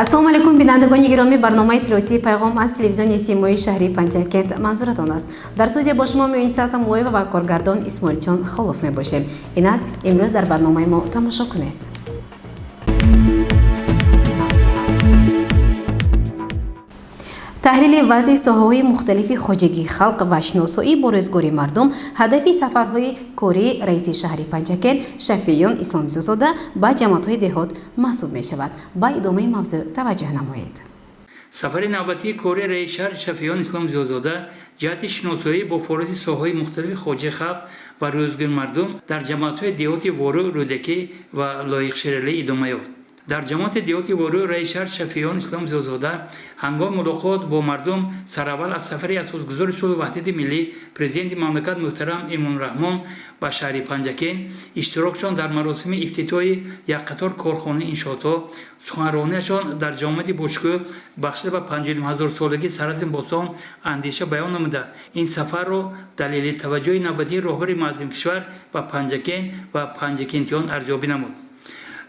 ассалому алайкум бинандагони гироми, барномаи иттилоотии пайғом аз телевизиони симои шаҳри Панҷакент манзуратон аст. Дар студия бо шумо меоин Саата Мулоева ва коргардон Исмоилҷон Холов мебошем. Инак имрӯз дар барномаи мо тамошо кунед. таҳлили вазъи соҳаҳои мухталифи хоҷагии халқ ва шиносоӣ бо рӯзгори мардум ҳадафи сафарҳои кории раиси шаҳри Панҷакент Шафиён Исломзодзода ба ҷамоатҳои деҳот маҳсуб мешавад. Ба идомаи мавзӯъ таваҷҷӯҳ намоед. сафари навбатии кории раиси шаҳр Шафиён Исломзодзода ҷиҳати шиносоӣ бо фаъолияти соҳаҳои мухталифи хоҷаи халқ ва рӯзгори мардум дар ҷамоатҳои деҳоти Вору, Рӯдакӣ ва Лоиқширалӣ идома ёфт. дар ҷамоати деҳоти Вору раиси шаҳр Шафиён Исломзодзода ҳангоми мулоқот бо мардум сараввал аз сафари асосгузори сулҳу ваҳдати миллӣ президенти мамлакат муҳтарам Эмомурраҳмон ба шаҳри Панҷакент иштирокшон дар маросими ифтитоҳи якқатор корхонаи иншоотҳо суханронияшон дар ҷомаати бошкӯҳ бахшида ба 50,000-солагии Саразин Бостон андеша баён намуда ин сафарро далели таваҷҷӯҳи навбатии роҳбари муаззими кишвар ба Панҷакент ва панҷакентиён арзёбӣ намуд.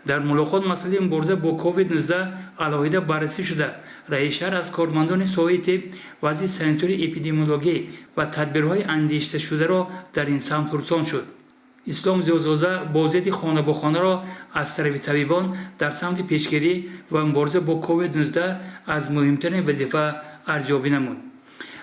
дар мулоқот масъалаи мубориза бо COVID-19 алоҳида баррасӣ шуда раиси шаҳр аз кормандони соҳаи тиб вазъи санитарии эпидемиологӣ ва тадбирҳои андешташударо дар ин самт пурсон шуд. Исломзодзода бозиди хона бо хонаро аз тарафи табибон дар самти пешгирӣ ва мубориза бо COVID-19 аз муҳимтарин вазифа арзёбӣ намуд.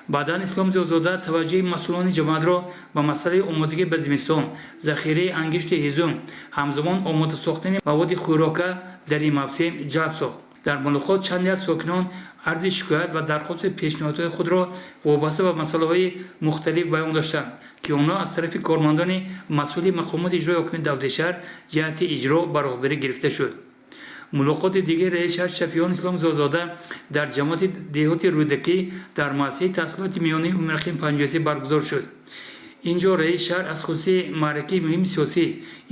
баъдан Исломзодзода таваҷҷӯҳи масъулони ҷамоатро ба масъалаи омодагӣ ба зимистон, захираи ангишти ҳезум, ҳамзамон омода сохтани маводи хӯрока дар ин мавсим ҷалб сохт. дар мулоқот чанде аз сокинон арзи шикоят ва дархосту пешниҳодҳои худро вобаста ба масъалаҳои мухталиф баён доштанд, ки онҳо аз тарафи кормандони масъули мақомоти иҷрои ҳокими давлати шаҳр ҷиҳати иҷро ба роҳбарӣ гирифта шуд. мулоқоти дигар раиси шаҳр Шафиён Исломзодзода дар ҷамоати деҳоти Рӯдакӣ дар муассисаи таҳсилоти миёнаи Умумрахим 50 баргузор шуд. инҷо раиси шаҳр аз хусуси маъракаи муҳими сиёсӣ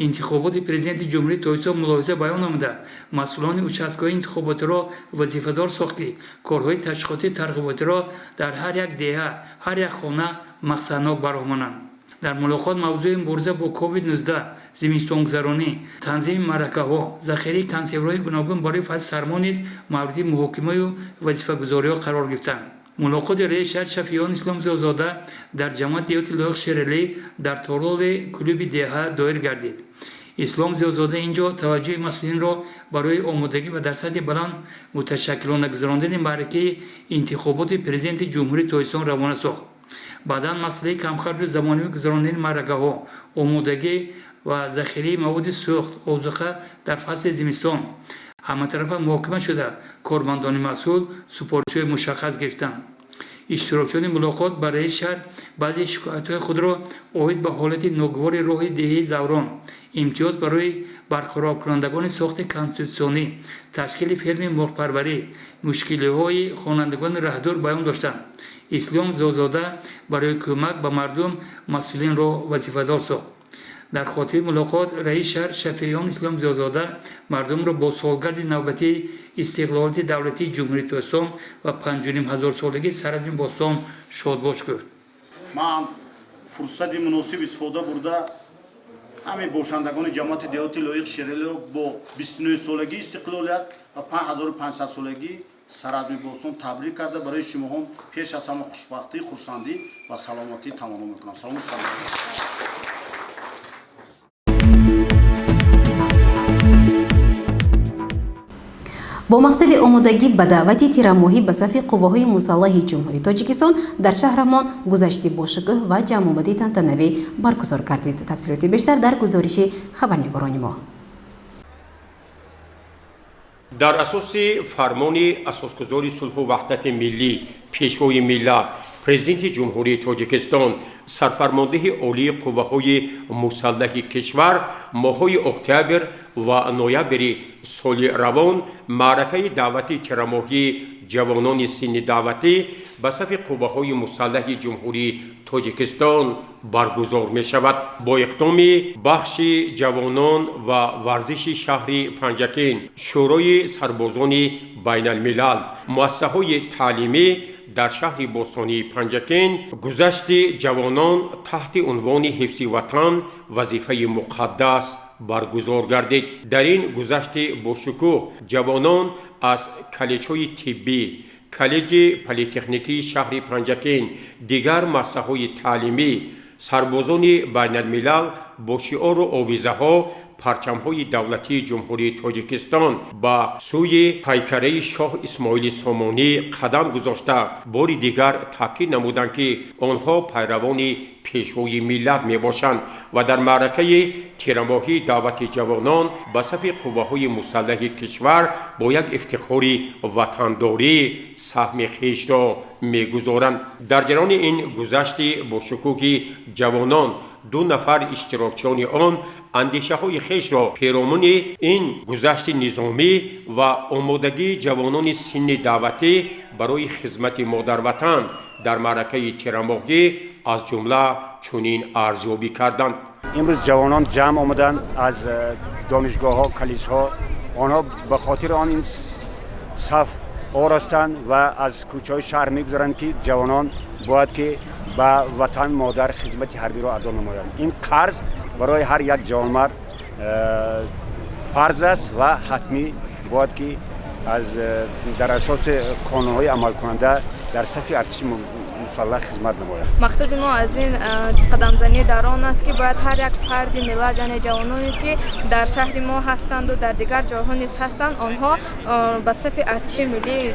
интихоботи президенти ҷумҳурии Тоҷикистон мулоҳиза баён намуда масъулони участкаҳои интихоботиро вазифадор сохти корҳои ташвиқотии тарғиботиро дар ҳар як деҳа, ҳар як хона мақсаднок баромонанд. дар мулоқот мавзӯи мубориза бо COVID-19, зимистонгузаронӣ, танзими маъракаҳо, захираи консерваҳои гуногун барои фасли сармо низ мавриди муҳокимаю вазифагузориҳо қарор гирифтанд. мулоқоти раиси шаҳр Шафиён Исломзодзода дар ҷамоати деҳоти Лоиқширалӣ дар тололи клуби деҳа доир гардид. Исломзодзода инҷо таваҷҷӯҳи масъулинро барои омодагӣ ва дар сатҳи баланд муташаккилона гузарондани маъракаи интихоботи президенти ҷумҳурии Тоҷикистон равона сохт. баъдан масъалаи камхарҷу замонавӣ гузарондани маъракаҳо, омодагӣ ва захираи маводи сӯхт, озуқа дар фасли зимистон ҳаматарафа муҳокима шуда кормандони масъул супоришҳои мушаххас гирифтанд. иштирокчиёни мулоқот ба раиси шаҳр баъзе шикоятҳои худро оид ба ҳолати ногувори роҳи деҳаи Заврон, имтиёз барои барқароркунандагони сохти конститутсионӣ, ташкили ферми мурғпарварӣ, мушкилиҳои хонандагони раҳдур баён доштанд. Исломзодзода барои кӯмак ба мардум масъулинро вазифадор сохт. дар хотири мулоқот раиси шаҳр Шафиён Исломзодзода мардумро бо солгарди навбатии истиқлолияти давлатии ҷумҳурии Тоҷикистон ва 50,000-солагии Саразин Бостон шодбош гуфт. ман фурсати муносиб истифода бурда ҳамин бошандагони ҷамоати деҳоти Лоиқширалиро бо 29-солагии истиқлолият ва 5500-солагии Саразин Бостон табрик карда барои шумоҳо пеш аз ҳама хушбахтӣ, хурсандӣ ва саломатӣ таманно мекунам. салому салом. бо мақсади омодагӣ ба даъвати тирамоҳӣ ба сафи қувваҳои мусаллаҳи ҷумҳурии Тоҷикистон дар шаҳрамон гузашти бошукӯҳ ва ҷамъомадӣ тантанавӣ баргузор гардид. тафсилоти бештар дар гузориши хабарнигорони мо. дар асоси фармони асосгузори сулҳу ваҳдати миллӣ пешвои миллат президенти ҷумҳурии Тоҷикистон сарфармондеҳи олии қувваҳои мусаллаҳи кишвар моҳҳои октябр ва ноябри соли равон маъракаи даъвати тирамоҳии ҷавонони синни даъватӣ ба сафи қувваҳои мусаллаҳи ҷумҳурии Тоҷикистон баргузор мешавад. бо иқдоми бахши ҷавонон ва варзиши шаҳри Панҷакент, шӯрои сарбозони байналмилал, муассисаҳои таълимӣ در شهر بوستانی پنجکین گذشت جوانان تحت عنوان حفظ وطن وظیفه مقدس برگزار گردید. در این گذشت با شکوه جوانان از کالج‌های طبی، کالج پلی‌تکنیکی شهر پنجکین، دیگر مؤسسه‌های تعلیمی، سربازان بین الملل با شعار و آویزه‌ها پرچم‌های دولتی جمهوری تاجیکستان با سوی پیکره شاه اسماعیل سامانی قدم گذاشته بار دیگر تاکید نمودند که آنها پیروان پیشوای ملت میباشند و در معرکه تیرماهی دعوت جوانان به صف قوه‌های مسلح کشور با یک افتخار وطنداری سهم خویش را میگذارند. در جریان این گذشت با شکوه جوانان 2 نفر اشتراکچیان آن اندیشه های خویش را پیرامون این گذشت نظامی و آمادگی جوانان سن دعوتی برای خدمت مادر وطن در معرکه تیرماهی از جمله چنین ارزیابی کردند. امروز جوانان جمع آمدند از دانشگاه ها، کلیس ها، آنها به خاطر آن این صف آراستند و از کوچه های شهر میگذارند که جوانان باید که به وطن مادر خدمت حربی را ادا نمایند. این قرض برای هر یک جوانمرد فرض است و حتمی باید که در اساس قانون‌های عمل کننده در صف ارتش مسلح خدمت نماید. مقصد ما از این قدمزنی در آن است که باید هر یک فرد ملت، یعنی جوانانی که در شهر ما هستند و در دیگر جاها نیز هستند، آنها به صف ارتش ملی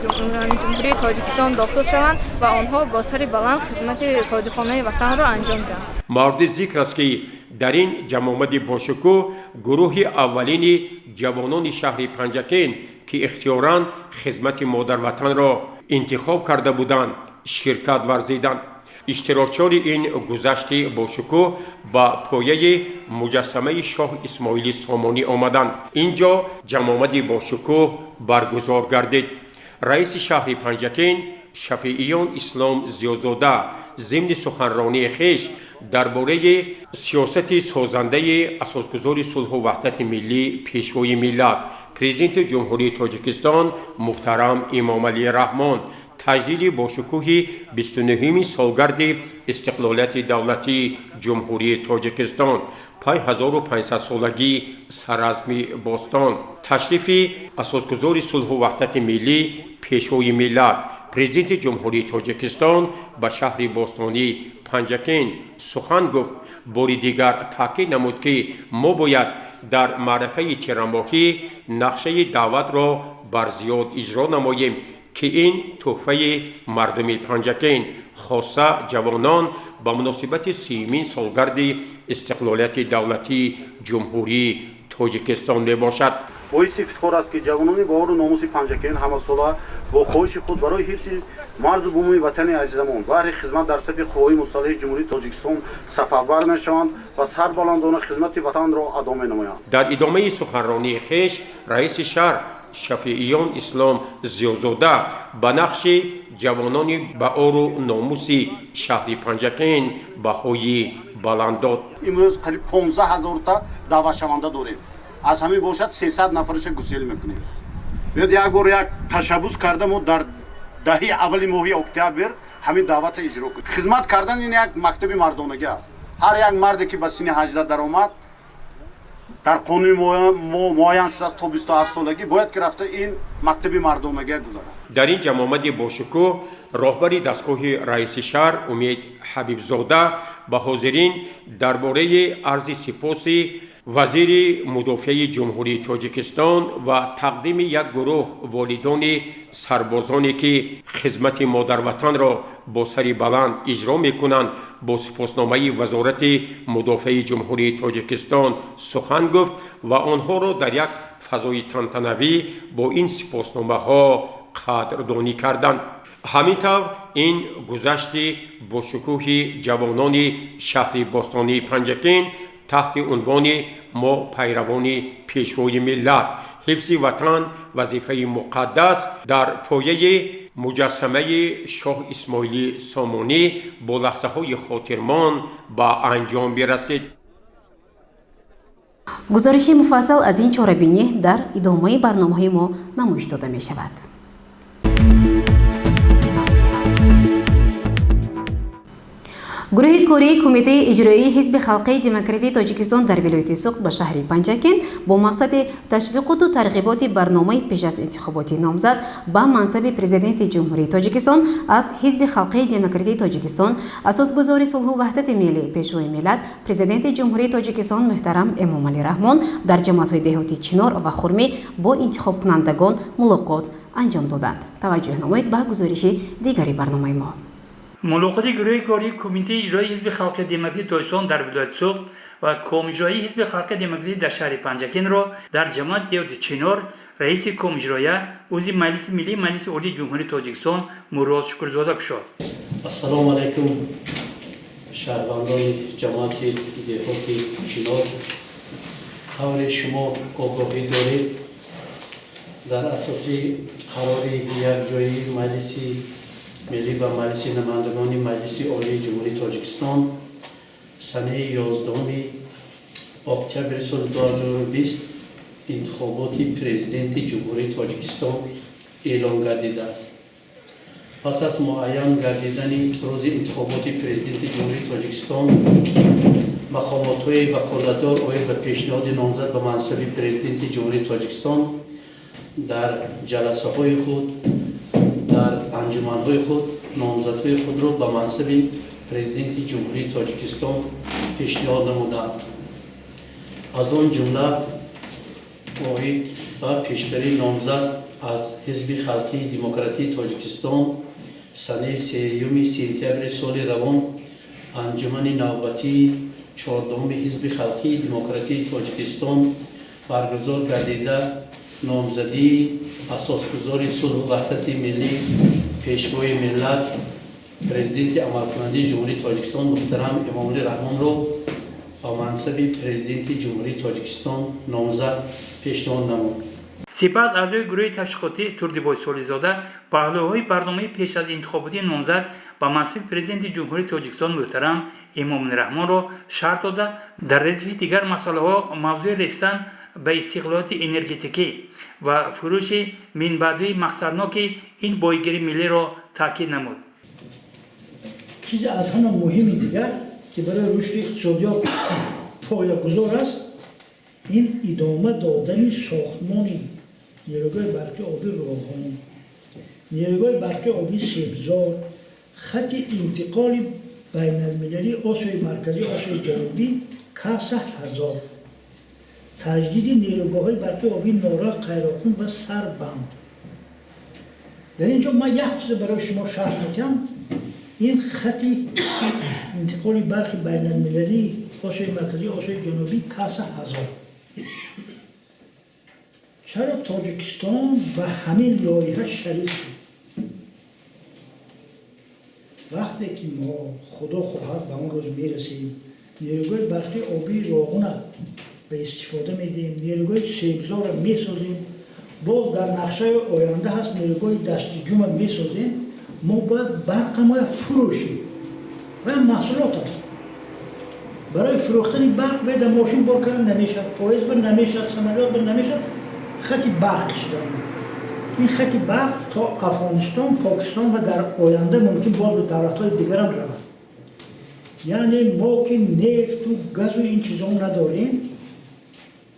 جمهوری تاجیکستان داخل شوند و آنها با سر بلند خدمت صادقانه وطن را انجام دهند. مورد ذکر است که در این جمع آمد باشکوه گروه اولین جوانان شهر پنجکین که اختیاراً خدمت مادر وطن را انتخاب کرده بودند شرکت ورزیدند. اشتراکچیان این گذشت با شکوه با پایه مجسمه شاه اسماعیل سامانی آمدند. اینجا جمع آمد با شکوه برگزار گردید. رئیس شهر پنجکین شفیعیان اسلام زیازاده ضمن سخنرانی خویش درباره سیاست سازنده اساسگذار صلح و وحدت ملی پیشوای ملت پرزیدنت جمهوری تاجیکستان محترم امام علی رحمان تجدید با شکوه 29 سالگرد استقلالیت دولتی جمهوری تاجیکستان پای 1500 سالگی سرازمی باستان تشریف اساسگذار صلح و وحدت ملی پیشوای ملت پرزیدنت جمهوری تاجیکستان به شهر باستانی پنجکین سخن گفت. باری دیگر تاکید نمود که ما باید در معرکه تیرماهی نقشه دعوت را برزیاد اجرا نماییم که این تحفه مردم پنجکین خاصه جوانان با مناسبت 30 سالگرد استقلالیت دولتی جمهوری تاجیکستان می باشد. باعث افتخار است که جوانان با آبرو و ناموس پنجکین همه ساله با خواهش خود برای حفظ مرز و بوم وطن عزیزمان برای خدمت در صف قوای مسلح جمهوری تاجیکستان سفربر نشوند و سربلندانه خدمت وطن را ادامه نمایند. در ادامه سخنرانی خویش رئیس شهر شفیعیان اسلام زیازاده به نقش جوانان با آبرو و ناموس شهر پنجکین بهای بلند داد. امروز قریب 15000 تا دعوت شونده داریم. از همین باشد 300 نفرش گسیل میکنیم. بیاد یک بار یک تشبوس کردم و در دهه اولی ماه اکتبر همین دعوت اجرا کنیم. خدمت کردن این یک مکتب مردانگی است. هر یک مردی که به سن 18 درآمد در قانون معین شده تا 27 سالگی باید که رفته این مکتب مردانگی گذارد. در این جمع آمد با شکوه راهبر دستگاه رئیس شهر امید حبیب زاده به حاضرین درباره عرض سپاس وزیر مدافع جمهوری تاجیکستان و تقدیم یک گروه والدان سربازانی که خدمت مادر وطن را با سر بلند اجرا میکنند با سپاسنامه وزارت مدافع جمهوری تاجیکستان سخن گفت و آنها را در یک فضای تنتنوی با این سپاسنامه ها قدردانی کردند. همینطور این گذشت با شکوه جوانان شهر باستانی پنجکین تحت عنوان ما پیروان پیشوای ملت حفظ وطن وظیفه مقدس در پایه مجسمه شاه اسماعیل سامانی با لحظه های خاطرمان با انجام برسید. گزارش مفصل از این چاره‌بینی در ادامه برنامه‌های ما نمایش داده می شود. гурӯҳи кореи кумитаи иҷроии ҳизби халқии демократии тоҷикистон дар вилояти суғд ба шаҳри панҷакен бо мақсади ташвиқоту тарғиботи барномаи пеш аз интихоботи номзад ба мансаби президенти ҷумҳурии тоҷикистон аз ҳизби халқии демократии тоҷикистон асосгузори сулҳу ваҳдати миллӣ пешвои миллат президенти ҷумҳурии тоҷикистон муҳтарам эмомалӣ раҳмон дар ҷамоатҳои деҳоти чинор ва хурмӣ бо интихобкунандагон мулоқот анҷом доданд. таваҷҷӯҳ намоед ба гузориши дигари барномаи мо. мулоқоти гурӯҳи кории кумитаи иҷроии ҳизби халқии демократии тоҷикистон дар вилояти суғд ва комиҷроии ҳизби халқии демократӣ дар шаҳри панҷакенро дар ҷамоати деҳоти чинор раиси комиҷроя узи маҷлиси миллии маҷлиси олии ҷумҳурии тоҷикистон мурод шукрзода кушод. ассалому алайкум шаҳрвандони ҷамоати деҳоти чинор. тавре шумо огоҳӣ доред, дар асоси қарори якҷоyии маҷлиси миллӣ ва маҷлиси намояндагони маҷлиси олии ҷумҳурии тоҷикистон санаи 11 октябри соли 2020 интихоботи президенти ҷумҳурии тоҷикистон эълон гардидааст. пас аз муайян гардидани рӯзи интихоботи президенти ҷумҳурии тоҷикистон, мақомотҳои ваколатдор оид ба пешниҳоди номзад ба мансаби президенти ҷумҳурии тоҷикистон дар ҷаласаҳои худ, дар анҷуманҳои худ номзадҳои худро ба мансаби президенти ҷумҳурии тоҷикистон пешниҳод намуданд. аз он ҷумла оид ба пешбарии номзад аз ҳизби халқии демократии тоҷикистон санаи 3 сентябри соли равон анҷумани навбатии 14 ҳизби халқии демократии тоҷикистон баргузор гардида номзадии асосгузори сулҳу ваҳдати миллӣ пешвои миллат президенти амалкунандии ҷумҳурии тоҷикистон муҳтарам эмомалӣ раҳмонро ба мансаби президенти ҷумҳурии тоҷикистон номзад пешниҳод намуд. сипас аъзои гурӯҳи ташвиқотӣ Турдибой Солизода паҳлӯҳои барномаи пеш аз интихоботии номзад ба мансаби президенти ҷумҳурии тоҷикистон муҳтарам эмомалӣ раҳмонро шарҳ дода, дар редифи дигар масъалаҳо мавзӯи ресидан ба истиқлолияти энергетикӣ ва фурӯши минбаъдҳои мақсадноки ин боигирии миллиро таъкид намуд. چیز از همه مهمی دیگر که برای رشد اقتصادیات پایه‌گذار است این ادامه دادن ساختمان نیروگاه برقی آبی روغن، نیروگاه برقی آبی سبزار، خط انتقال بین المللی آسیای مرکزی آسیای جنوبی کاسه هزار، تجدید نیروگاه های برقی آبی نارا، قیراقون و سربند. در اینجا من یک چیز برای شما شرح می‌کنم. این خطی انتقال برق بین المللی آسیای مرکزی آسیای جنوبی کاسه هزار. چرا تاجیکستان به همین لایحه شریک شد؟ وقتی که ما خدا خواهد به اون روز میرسیم نیروگاه برقی آبی روغن به استفاده میدیم، نیروگاه سبزار را میسازیم، باز در نقشه آینده هست نیروگاه دستی جمع میسازیم، ما باید برق ما فروشیم و محصولات است. برای فروختن برق باید ماشین بار کردن نمیشد، پاییز بر نمیشد، سمالیات بر نمیشد، خطی برق کشیدن. این خطی برق تا افغانستان، پاکستان و در آینده ممکن باز به دولت‌های دیگر هم رود. یعنی ما که نفت و گاز و این چیزا نداریم،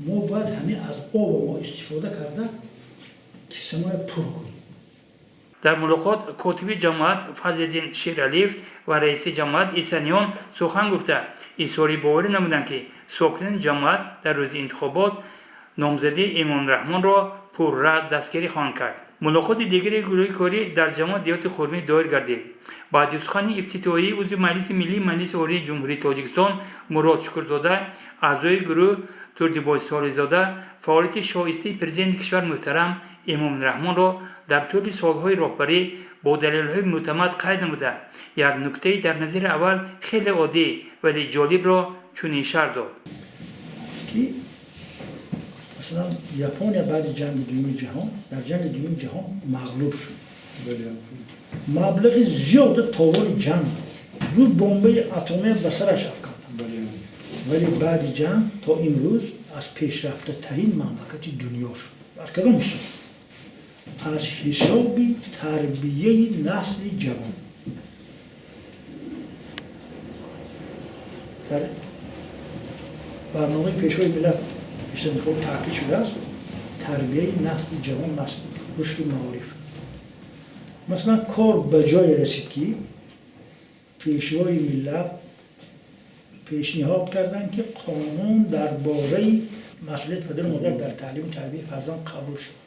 ما باید همین از آب ما استفاده کرده کیسه ما پر کنیم. дар мулоқот котиби ҷамоат Фазлиддин Ширалиев ва раиси ҷамоат Исаниён сухан гуфта, изҳори боварӣ намуданд, ки сокинини ҷамоат дар рӯзи интихобот номзадии Эмомалӣ Раҳмонро пурра дастгирӣ хоҳанд кард. мулоқоти дигари гурӯҳи корӣ дар ҷамоат деҳоти хурмӣ доир гардид. баъди сухани ифтитиҳоии узви маҷлиси миллии маҷлиси олии ҷумҳурии тоҷикистон Мурод Шукрзода, аъзои гурӯҳ Турдибой Солизода фаъолияти шоистаи президенти кишвар муҳтарам Эмомалӣ Раҳмонро дар тӯли солҳои роҳбарӣ бо далелҳои мӯътамад қайд намуда, як нуктаи дар назари аввал хеле оддӣ вале ҷолибро чунин шарҳ дод. مثلا ژاپن بعد جنگ دوم جهان در جنگ دوم جهان مغلوب شد. مبلغ زیاد طوال جنگ دو بمب اتمی به سرش افکند. ولی بعد جنگ تا امروز از پیشرفته ترین مملکت دنیا شد. برکدام میشه؟ از حساب تربیه نسل جوان. در برنامه پیشوای ملت پیش انتخاب تاکید شده است تربیه نسل جوان نسل رشد معارف. مثلا کار به جای رسید که پیشوای ملت پیشنهاد کردند که قانون درباره مسئولیت پدر و مادر در تعلیم و تربیت فرزند قبول شد.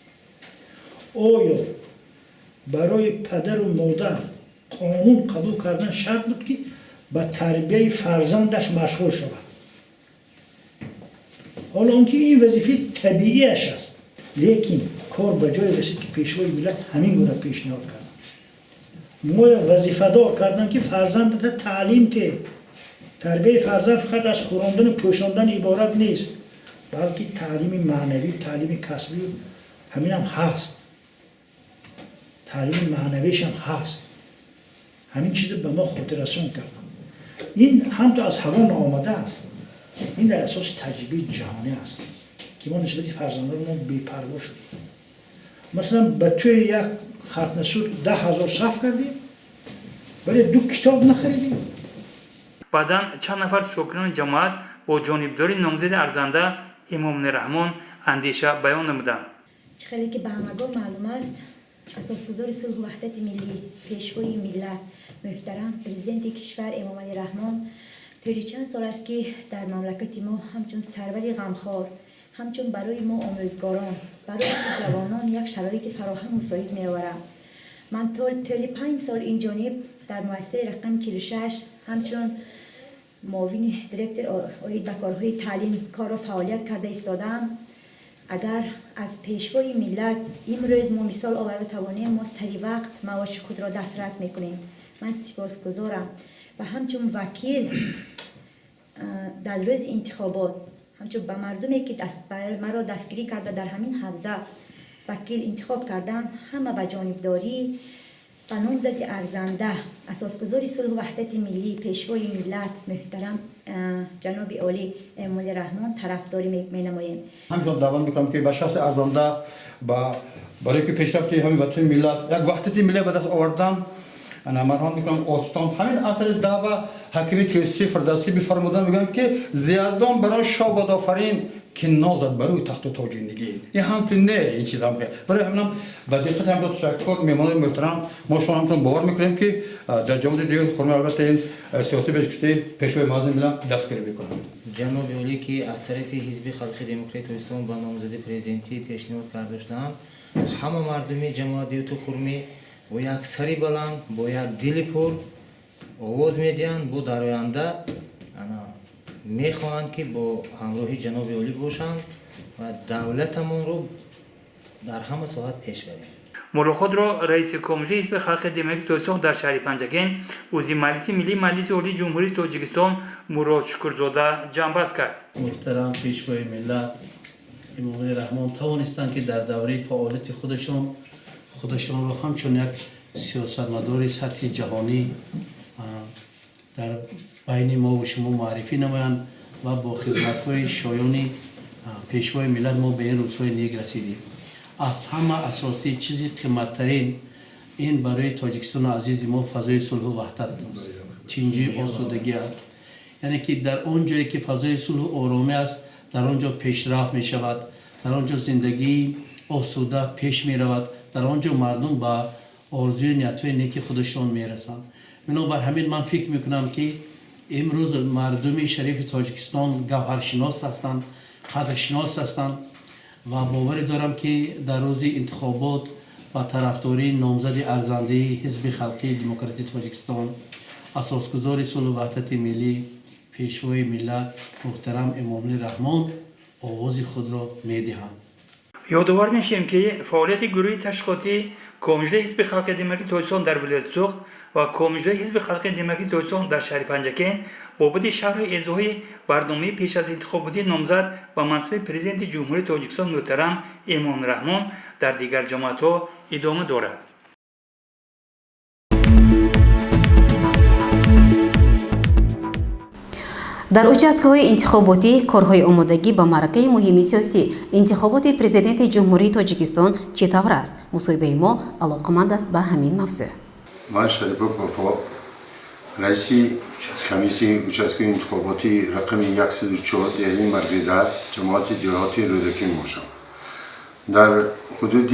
آیا برای پدر و مادر قانون قبول کردن شرط بود که به تربیت فرزندش مشغول شود؟ حالا اونکه این وظیفه طبیعیش است، لیکن کار به جای رسید که پیشوای ملت همین گونه پیشنهاد کردن. ما وظیفه دار کردن که فرزندت تعلیم ته. تربیت فرزند فقط از خوراندن و پوشاندن عبارت نیست، بلکه تعلیم معنوی، تعلیم کسبی همین هم هست. تعلیم معنویش هم هست. همین چیز به ما خاطررسان کردن. این هم تو از هوا نآمده است. این در اساس تجربه جهانی است که ما نسبت فرزندانمون بی‌پروا شدیم. مثلا به توی یک ختنه‌سود 10,000 صرف کردیم ولی 2 کتاب نخریدیم. بعداً چند نفر سکنان جماعت با جانبداری نامزد ارزنده امام رحمان اندیشه بیان نمودند. چخیلی که به همگان معلوم است اساسگزار صلح و وحدت ملی پیشوای ملت محترم پرزیدنت کشور امام رحمان طوری چند سال است که در مملکت ما همچون سروری غمخوار، همچون برای ما آموزگاران، برای جوانان یک شرایط فراهم مساعد می آورد. من طول 5 سال این جانب در مؤسسه رقم 46 همچون معاون دیرکتور آید به کارهای تعلیم کار و فعالیت کرده ایستادم. اگر از پیشوای ملت امروز ما مثال آورده توانیم، ما سری وقت معاش خود را دسترس میکنیم. من سپاسگزارم و همچون وکیل در روز انتخابات همچون به مردمی که مرا دستگیری کرده در همین حوزه وکیل انتخاب کردن، همه به جانبداری و نامزد ارزنده اساسگزار صلح و وحدت ملی پیشوای ملت محترم جناب عالی امام رحمان طرفداری می‌نماییم. همچنان دعوت می‌کنم که به شخص ارزنده برای که پیشرفت همین وطن ملت یک وحدت ملی به دست آوردن انا مرحوم می‌کنم استان همین اثر دعوا حکیم 33 فردوسی بفرمودن میگن که زیادان برای شاه بادآفرین که نازد برای تخت و تاج زندگی این همچنین نه این چیز هم که برای همین با دقت هم تشکر میهمان محترم ما شما همتون باور میکنیم که در جامعه دیگه خرم البته این سیاسی بهشتی پیشوای معظم ملت دستگیری میکنم. جناب عالی که از طرف حزب خلق دموکرات اسلام با نامزد پرزیدنتی پیشنهاد کردند، همه مردمی جماعت دیوت خرمی با یک سری بلند با یک دل پر آواز میدین با در آینده میخواهند که با همراهی جناب عالی باشند و دولتمون رو در همه ساعت پیش بریم. موضوع خود را رئیس کمیته حزب خلق دموکرات تاجیکستان در شهر پنجگین وزیر مجلس ملی مجلس عالی جمهوری تاجیکستان مراد شکرزاده جنببست کرد. محترم پیشوای ملت امام رحمان توانستند که در دوره فعالیت خودشان را همچون یک سیاستمدار سطح جهانی در بین ما و شما معرفی نمایند و با خدمت‌های شایان پیشوای ملت ما به این روزهای نیک رسیدیم. از همه اساسی چیزی قیمت‌ترین این برای تاجیکستان عزیز ما فضای صلح و وحدت است، چینجی آسودگی است. یعنی که در آن جایی که فضای صلح و آرامی است در آنجا پیشرفت می شود، در آنجا زندگی آسوده پیش می رود، در آنجا مردم با آرزوی نیت‌های نیک خودشان می رسند. بنابر همین من فکر می کنم که امروز مردم شریف تاجیکستان گوهرشناس هستند، قدرشناس هستند و باور دارم که در روز انتخابات و طرفداری نامزد ارزنده حزب خلقی دموکراتیک تاجیکستان اساسگزار صلح و وحدت ملی پیشوای ملت محترم امام رحمان آواز خود را می‌دهند. یادآور می‌شیم که فعالیت گروه تشکیلاتی کمیته حزب خلق دموکراتیک تاجیکستان در ولایت سوخت و کمیته حزب خلق دموکراتیک تاجیکستان در شهر پنجگین بابت شرح اجرای برنامه پیش از انتخاباتی نامزد و منصب پرزیدنت جمهوری تاجیکستان محترم امام رحمان در دیگر جماعت‌ها ادامه دارد. در участкаҳои интихоботӣ корҳои омодагӣ ба маъракаи муҳими сиёсӣ интихоботи президенти ҷумҳурии тоҷикистон чӣ тавр аст? мусоҳибаи мо алоқаманд аст ба ҳамин мавзӯъ. ман шарипов вафо رئیس کمیسیون участковый انتخاباتی رقم 104 دهه مرغدر جماعت دهاتی رودکی موشم. در حدود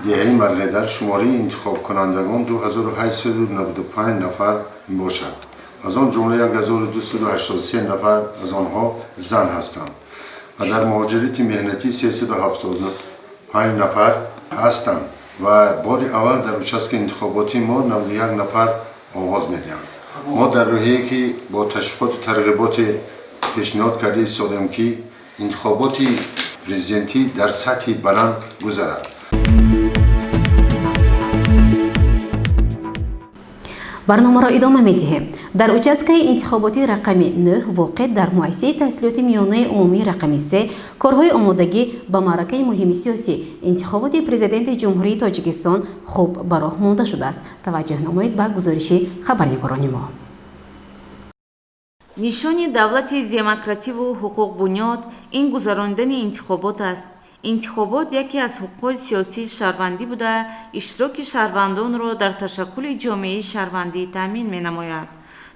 دهه مرغدر شماره انتخاب کنندگان 2895 نفر باشد. از آن جمله 1283 نفر از آنها زن هستند و در مهاجرت مهنتی 375 نفر هستند و بار اول در участок انتخاباتی ما 91 نفر آواز میدهند. ما در راهی که با تشویقات و ترغیبات پیشنهاد کرده ایستادیم که انتخابات پرزیدنتی در سطح بلند گذرد. барномаро идома медиҳем. Дар участкаи интихоботи рақами 9 воқеъ дар муассисаи таҳсилоти миёнаи умумии рақами 3 корҳои омодагӣ ба маъракаи муҳими сиёсӣ интихоботи президенти ҷумҳурии Тоҷикистон хуб ба роҳ монда шудааст. Таваҷҷӯҳ намоед ба гузориши хабарнигорони мо. нишони давлати демокративу ҳуқуқбунёд ин гузарондани интихобот аст. интихобот яке аз ҳуқуқи сиёсии шаҳрвандӣ буда иштироки шаҳрвандонро дар ташаккули ҷомеаи шаҳрвандӣ таъмин менамояд.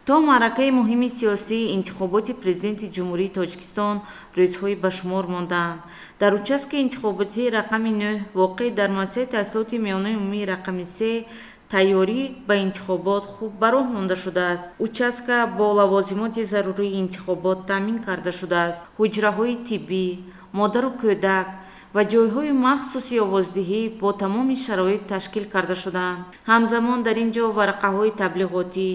то маъракаи муҳими сиёсии интихоботи президенти ҷумҳурии Тоҷикистон рӯзҳои ба шумор мондаанд. дар участки интихоботии рақами 9 воқеъ дар муассисаи таҳсилоти миёнаи умумии рақами 3 тайёрӣ ба интихобот хуб ба роҳ монда шудааст. участка бо лавозимоти зарурии интихобот таъмин карда шудааст. ҳуҷраҳои тиббӣ, модару кӯдак ва ҷойҳои махсуси овоздиҳӣ бо тамоми шароит ташкил карда шудаанд. ҳамзамон дар ин ҷо варақаҳои таблиғотӣ,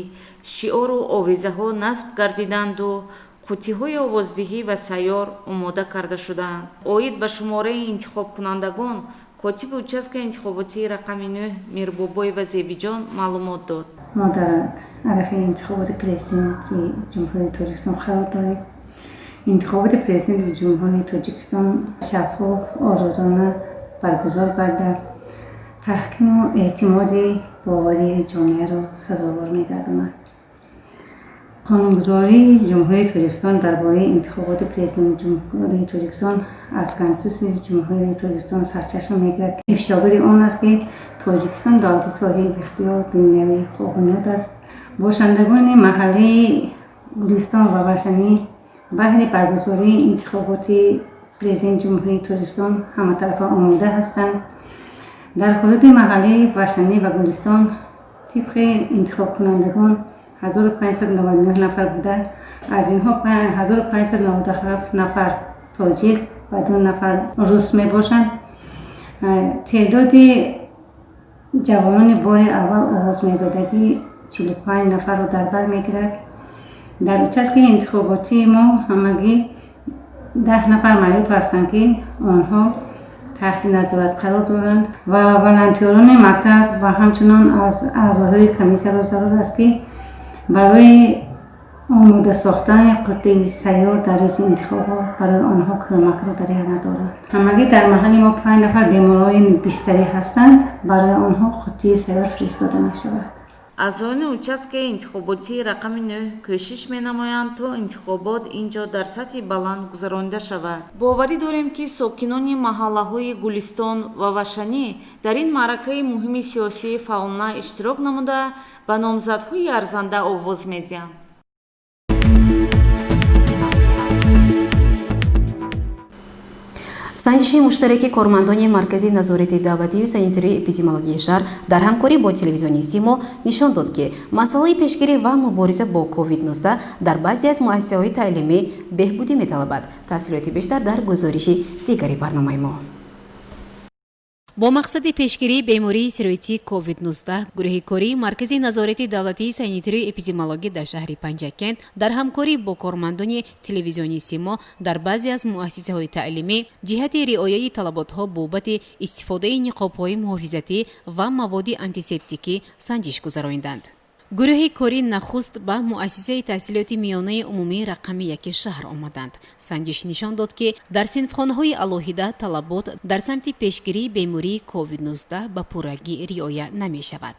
шиору овезаҳо насб гардиданду қуттиҳои овоздиҳӣ ва сайёр омода карда шудаанд. оид ба шумораи интихобкунандагон котиби участкаи интихоботии рақами 9 Мирбобоева Зебиҷон маълумот дод. мо дар арафи интихоботи президенти ҷумҳурии Тоҷикистон қарор дорем. интихоботи президенти ҷумҳурии Тоҷикистон шаффоф, озодона баргузор гардад, таҳкиму эътимоди боварии ҷомеаро сазовор мегардонад. қонунгузории ҷумҳурии Тоҷикистон дар бораи интихоботи президенти ҷумҳурии Тоҷикистон аз Конститутсияи ҷумҳурии Тоҷикистон сарчашма мегирад. ифшогири он аст ки Тоҷикистон давлати соҳиби ихтиёр дунявии ҳуқуқбунёд аст. бошандагони маҳаллии Гулистон ва Вашанӣ баҳри баргузории интихоботи президенти ҷумҳурии Тоҷикистон ҳаматарафа омода ҳастанд. дар ҳудуди маҳаллии Вашанӣ ва Гулистон тибқи интихобкунандагон 1599 нафар буда, аз инҳо 1597 нафар тоҷик ва 2 нафар рус мебошанд. теъдоди ҷавонони бори аввал овозмедодагӣ 45 нафарро дар бар мегирад. дар участки интихоботии мо ҳамагӣ 10 нафар маъюб ҳастанд ки онҳо таҳти назорат қарор доранд ва волонтёрони мактаб ва ҳамчунон аз аъзоҳои комиссияро зарур аст ки барои омода сохтани қуттии сайёр дар рӯзи интихобот барои онҳо кӯмакро дар яд доранд. ҳамагӣ дар маҳалли мо 5 нафар беморои бистарӣ ҳастанд, барои онҳо қуттии сайёр фиристода мешавад. аъзоёни участкаи интихоботии рақами 9 кӯшиш менамоянд то интихобот ин ҷо дар сатҳи баланд гузаронида шавад. боварӣ дорем ки сокинони маҳаллаҳои Гулистон ва Вашанӣ дар ин маъракаи муҳими сиёсӣ фаъолона иштирок намуда ба номзадҳои арзанда овоз медиҳанд. санҷиши муштараки кормандони маркази назорати давлатию санитарии эпидемиологияи шаҳр дар ҳамкорӣ бо телевизиони Симо нишон дод ки масъалаи пешгирӣ ва мубориза бо COVID-19 дар баъзе аз муассисаҳои таълимӣ беҳбудӣ металабад. тафсилоти бештар дар гузориши дигари барномаи мо. бо мақсади пешгирии бемории сироитии COVID-19 гурӯҳи кории маркази назорати давлатии санитарию эпидемиологӣ дар шаҳри Панҷакент дар ҳамкорӣ бо кормандони телевизиони Симо дар баъзе аз муассисаҳои таълимӣ ҷиҳати риояи талаботҳо бобати истифодаи ниқобҳои муҳофизатӣ ва маводи антисептикӣ санҷиш гузаронинданд. гурӯҳи кори нахуст ба муассисаи таҳсилоти миёнаи умумии рақами 1 шаҳр омаданд. санҷиш нишон дод ки дар синфхонаҳои алоҳида талабот дар самти пешгирии бемории COVID-19 ба пуррагӣ риоя намешавад.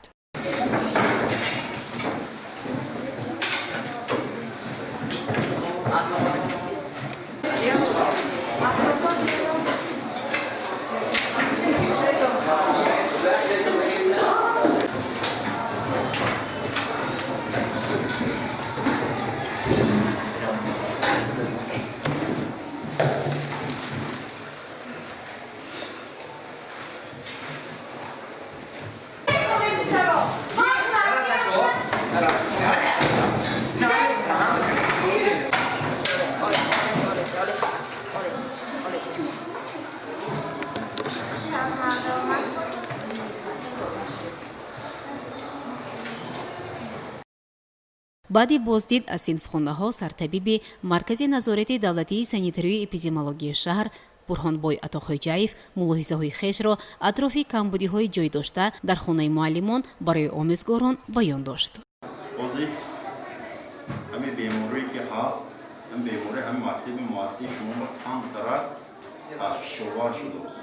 баъди боздид аз синфхонаҳо сартабиби маркази назорати давлатии санитарию эпидемиологияи шаҳр бурҳонбой атохоҷаев мулоҳизаҳои хешро атрофи камбудиҳои ҷойдошта дар хонаи муаллимон барои омӯзгорон баён дошт. ҳозир ҳамин беморие ки ҳаст ҳам беморӣ ҳам мактаби муассисаи шумо ба камтара афшовар шудааст.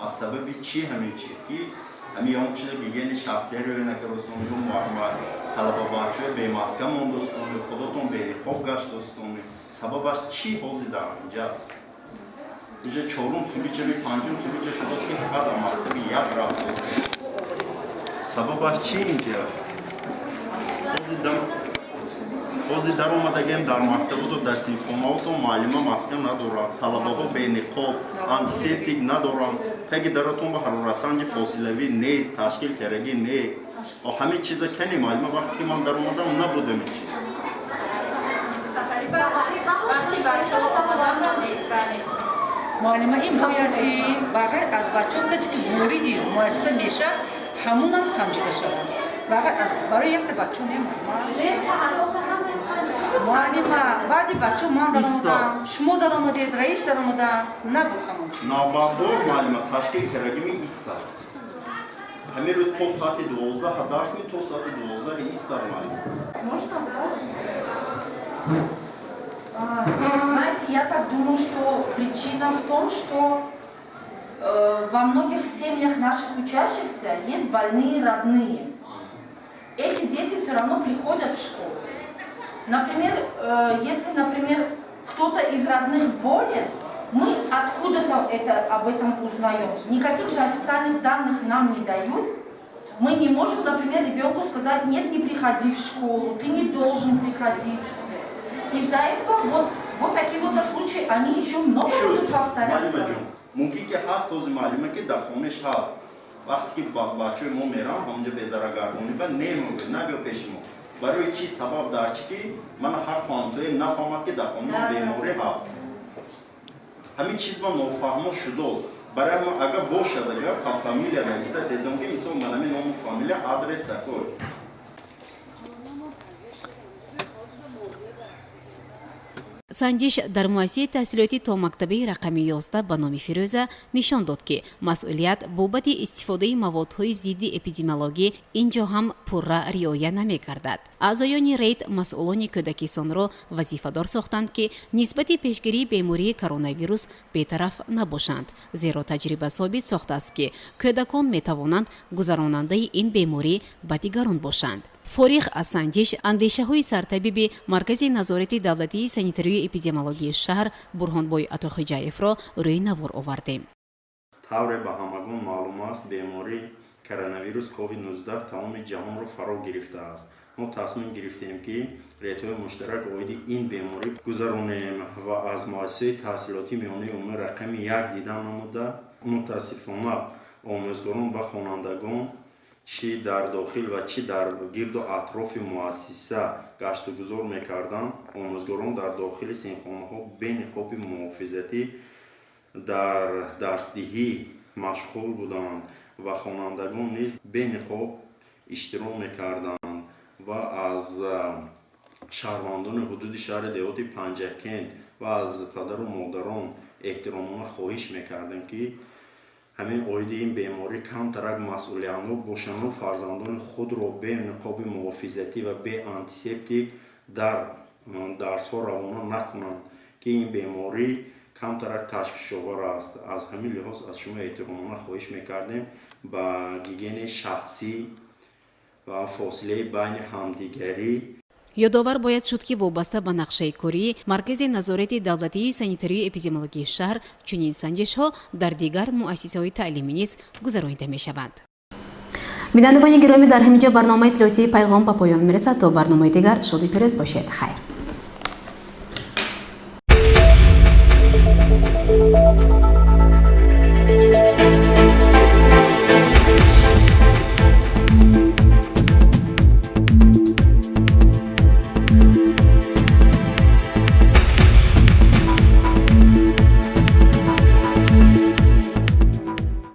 аз сабаби чӣ ҳамин чиз ки ҳамин ёмчида гигиени шахсияро накаростони талаба бачаҳои бемаска мондостони худотон бениқоб гаштостони сабабаш чӣ ҳозир дар инҷа уже чорум суличави панҷум сулича шудааст ки фақат дар мактаби як рафтааст. сабабаш чӣ инҷа ҳозир даромадагем дар мактабото дар синфхонаото муаллима маска надорад, талабаҳо бениқоб, антисептик надоранд, таги даратон ба ҳарорасанҷи фосилавӣ нест, ташкил кардаги не. ҳамин чиза кани муаллима вақте ки ман даромадам набудам ин чиз. муаллима ин бояд ки бағайр аз бачаҳо касе ки вориди муассиса мешавад ҳамонам санҷида шавад. برای یک بچه معلمه بعد بچه من در آمدم شما در آمدید رئیس در آمدن نبود همون چیز نوبردار معلمه تشکیل کردگی ایستاد همین روز تا ساعت 12 درس می تا ساعت 12 ایستاد معلم. Знаете, я так думаю, что причина в том, что во многих семьях наших учащихся есть больные родные. Эти дети все равно приходят в школу. Например, если, кто-то из родных болен, мы откуда-то об этом узнаем. Никаких же официальных данных нам не дают. Мы не можем, например, ребенку сказать, нет, не приходи в школу, ты не должен приходить. Из-за этого вот такие вот случаи, они еще много будут повторяться. Мумкин ки ҳаст този маълуме ки дар хонаш ҳаст. Вақте ки бачаҳои мо мерам ҳамҷа безарагардонӣ ба немӯгӯ набиё пеши мо. Барои чӣ сабаб дар чӣ ки мана ҳар ҳамсоям нафаҳмад ки дар хона беморӣ ҳаст. Ҳамин чиз ба нофаҳмо шудааст. Барои мо агар бошад агар ба фамилия нависта дедам ки мисол манами номи фамилия адрес такой. санҷиш дар муассисаи таҳсилоти то мактабаи рақами 11 ба номи Фирӯза нишон дод ки масъулият бобати истифодаи маводҳои зидди эпидемиологӣ ин ҷо ҳам пурра риоя намекардад. аъзоёни рейд масъулони кӯдакисонро вазифадор сохтанд ки нисбати пешгирии бемории коронавирус бетараф набошанд, зеро таҷриба собит сохтааст ки кӯдакон метавонанд гузаронандаи ин беморӣ ба дигарон бошанд. фориғ аз санҷиш андешаҳои сартабиби маркази назорати давлатии санитарию эпидемиологияи шаҳр бурҳонбой атохоҷаевро рӯи навор овардем. тавре ба ҳамагон маълум аст бемории коронавирус COVID-19 тамоми ҷаҳонро фаро гирифтааст. мо тасмим гирифтем ки рейтҳои муштарак оиди ин беморӣ гузаронем ва аз муассисаи таҳсилоти миёнаи умумӣ рақами 1 дидан намуда мутаассифона омӯзгорон ва хонандагон чӣ дар дохил ва чӣ дар гирду атрофи муассиса гаштугузор мекарданд. омӯзгорон дар дохили синфхонаҳо бениқоби муҳофизатӣ дар дарсдиҳӣ машғул буданд ва хонандагон низ бениқоб иштирок мекарданд ва аз шаҳрвандони ҳудуди шаҳри деҳоти Панҷакент ва аз падару модарон эҳтиромона хоҳиш мекардем ки ҳамин оиди ин беморӣ камтарак масъулиятнок бошанду фарзандони худро бе ниқоби муҳофизатӣ ва бе антисептик дар дарсҳо равона накунанд ки ин беморӣ камтарак ташвишовар аст. аз ҳамин лиҳоз аз шумо эҳтиромона хоҳиш мекардем ба гигиенаи шахсӣ ва фосилаи байни ҳамдигарӣ. ёдовар бояд шуд ки вобаста ба нақшаи кории маркази назорати давлатии санитарию эпидемиологияи шаҳр чунин санҷишҳо дар дигар муассисаҳои таълимӣ низ гузаронида мешаванд. бинандагони гиромӣ, дар ҳамин ҷо барномаи иттилоотии пайғом ба поён мерасад. то барномаи дигар шоди пирӯз бошед. хайр.